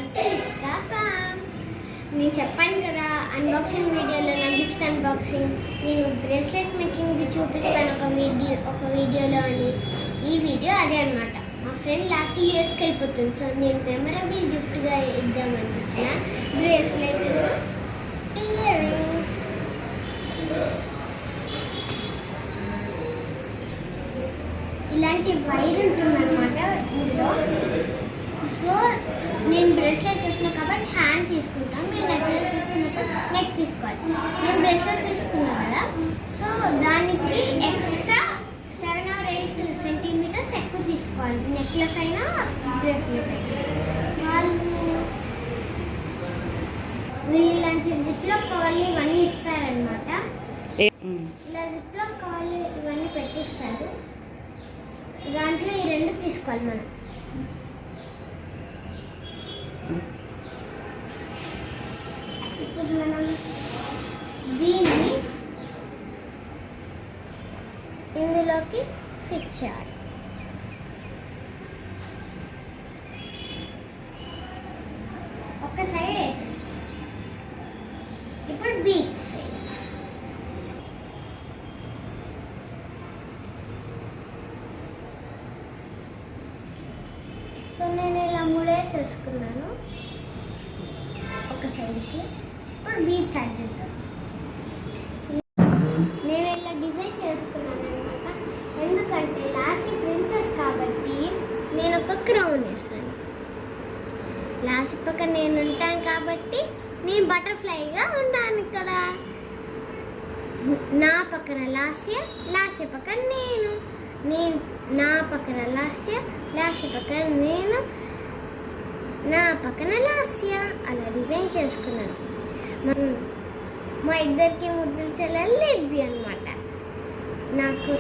Welcome to లిప్కా form. నేను చెప్పాను కదా అన్బాక్సింగ్ వీడియోలో నా గిఫ్ట్స్ అన్బాక్సింగ్ నేను బ్రేస్లెట్ మేకింగ్ది చూపిస్తాను ఒక వీడియోలో అని. ఈ వీడియో అదే అనమాట. మా ఫ్రెండ్ లాస్ట్ యూఎస్కి వెళ్ళిపోతుంది, సో నేను మెమరబుల్ గిఫ్ట్గా ఇద్దామనుకుంటున్నా బ్రేస్లెట్, ఇయర్ రింగ్స్. ఇలాంటి వైర్ ఉంటుందన్నమాట ఇందులో. సో నేను బ్రేస్లెట్ చేసిన కాబట్టి హ్యాండ్ తీసుకుంటాను, మీరు నెక్లెస్ చేసుకున్నప్పుడు నెక్ తీసుకోవాలి. నేను బ్రేస్లెట్ తీసుకున్నాను కదా, సో దానికి ఎక్స్ట్రా 7 or 8 సెంటీమీటర్స్ ఎక్కువ తీసుకోవాలి, నెక్లెస్ అయినా బ్రేస్లెట్ అయినా. వీళ్ళు ఇలాంటి జిప్లాక్ కవర్లు ఇవన్నీ ఇస్తారనమాట. ఇలా జిప్లాక్ కవర్లు ఇవన్నీ పెట్టిస్తారు. దాంట్లో ఈ రెండు తీసుకోవాలి మనం. ఇప్పుడు మనం దీన్ని ఇందులోకి ఫిట్ చేయాలి. ఒక సైడ్ వేసేసుకో. ఇప్పుడు బీచ్ సైడ్ సో నేను ఇలా ముడేసేసుకున్నాను ఒక సైడ్కి. ఇప్పుడు బీచ్ సైడ్ చేద్దాం. నేను ఇలా డిజైన్ చేసుకున్నాను అనమాట, ఎందుకంటే లాస్ట్ ప్రిన్సెస్ కాబట్టి నేను ఒక క్రౌన్ వేసాను. లాస్ట్ పక్కన నేను ఉంటాను కాబట్టి నేను బటర్ఫ్లైగా ఉన్నాను ఇక్కడ. నా పక్కన లాస్య పక్కన నేను నా పక్కన లాస్య పక్కన నేను, నా పక్కన లాస్య. అలా డిజైన్ చేసుకున్నాను. మా ఇద్దరికి ముద్దులు చెల్లెలు లిబ్బి అనమాట. నాకు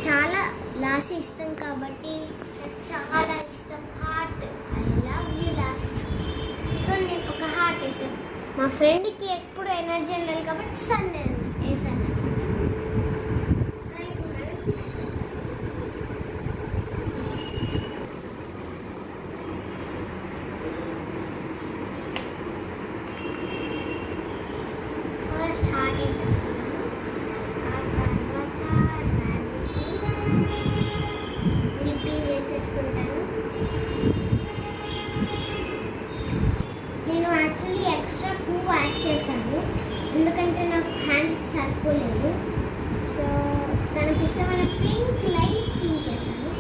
చాలా లాస్య ఇష్టం కాబట్టి చాలా ఇష్టం. Heart, I love you Lasya. So నేను ఒక హార్ట్ వేసాను. మా ఫ్రెండ్కి ఎప్పుడు ఎనర్జీ ఉండాలి కాబట్టి సన్ వేసాను. నేను యాక్చువల్లీ ఎక్స్ట్రా పువ్వు యాడ్ చేశాను, ఎందుకంటే నాకు హ్యాండ్ సరిపోలేదు. సో తనకి ఇష్టమైన పింక్, లైట్ పింక్ వేసాను.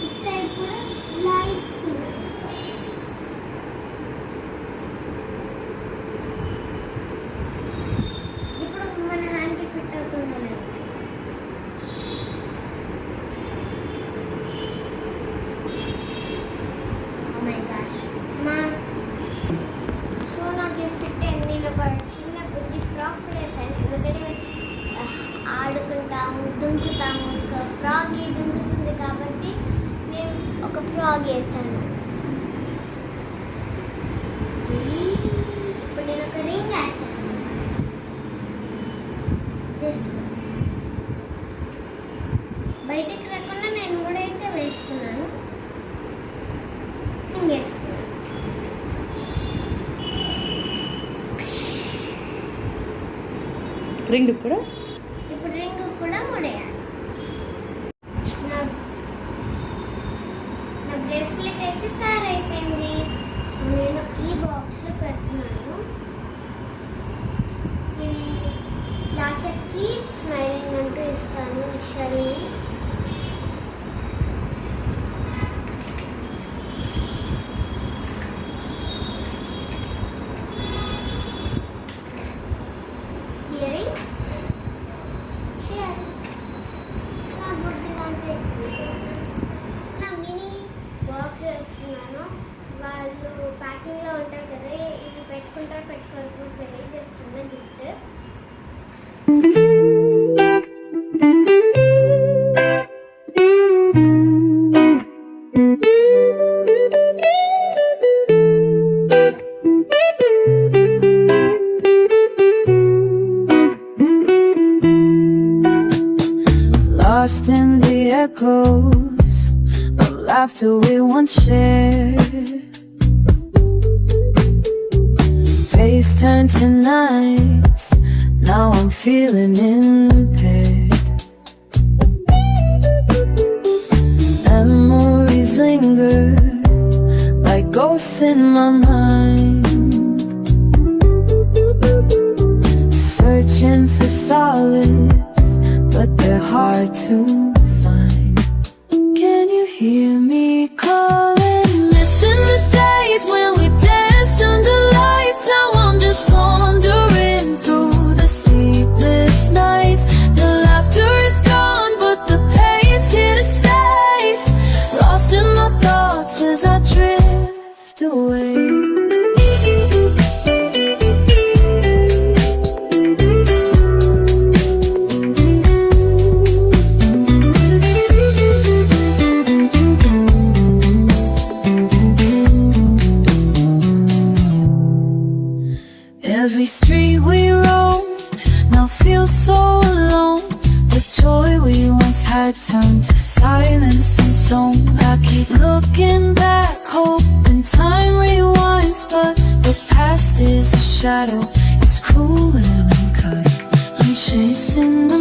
ఇటు సైడ్ కూడా లైట్ పింక్ వేసేసాను. ఇప్పుడు మన హ్యాండ్కి ఫిట్ అవుతుందో లేదు. సో నాకు ఫిట్ అయింది. నేను ఒక చిన్న బుజ్జి ఫ్రాక్ కూడా వేసాను, ఎందుకంటే ఆడుకుంటాము, దుంకుతాము. సో ఫ్రాక్ దుంకుతుంది కాబట్టి మేము ఒక ఫ్రాక్ వేసాను. ఇప్పుడు నేను ఒక రింగ్ యాడ్ చేస్తాను. బయటికి రాకుండా నేను కూడా అయితే వేసుకున్నాను. రింగ్ వేస్తున్నాను. రింగ్ కూడా ఇప్పుడు రింగ్ కూడా ముడేయాలి. నా బ్రేస్లెట్ అయితే తయారైపోయింది. సో నేను ఈ బాక్స్లో పెడుతున్నాను. లాస్ట్ కీప్ స్మైలింగ్ అంటూ ఇస్తాను షల్ని. వాళ్ళు ప్యాకింగ్లో ఉంటారు కదా, ఇది పెట్టుకోరు తెలియజేస్తున్న gift. echoes of laughter we once shared. Days turn to nights, now I'm feeling impaired. Memories linger like ghosts in my mind, searching for solace, but they're hard to find. Can you hear me calling? Missing the days when we danced under lights. Now I'm just wandering through the sleepless nights. The laughter is gone, but the pain's here to stay. Lost in my thoughts as I drift away. Every street we roamed now feels so alone. The joy we once had turned to silence and stone. I keep looking back, hoping time rewinds, but the past is a shadow, it's cruel and uncut. I'm chasing the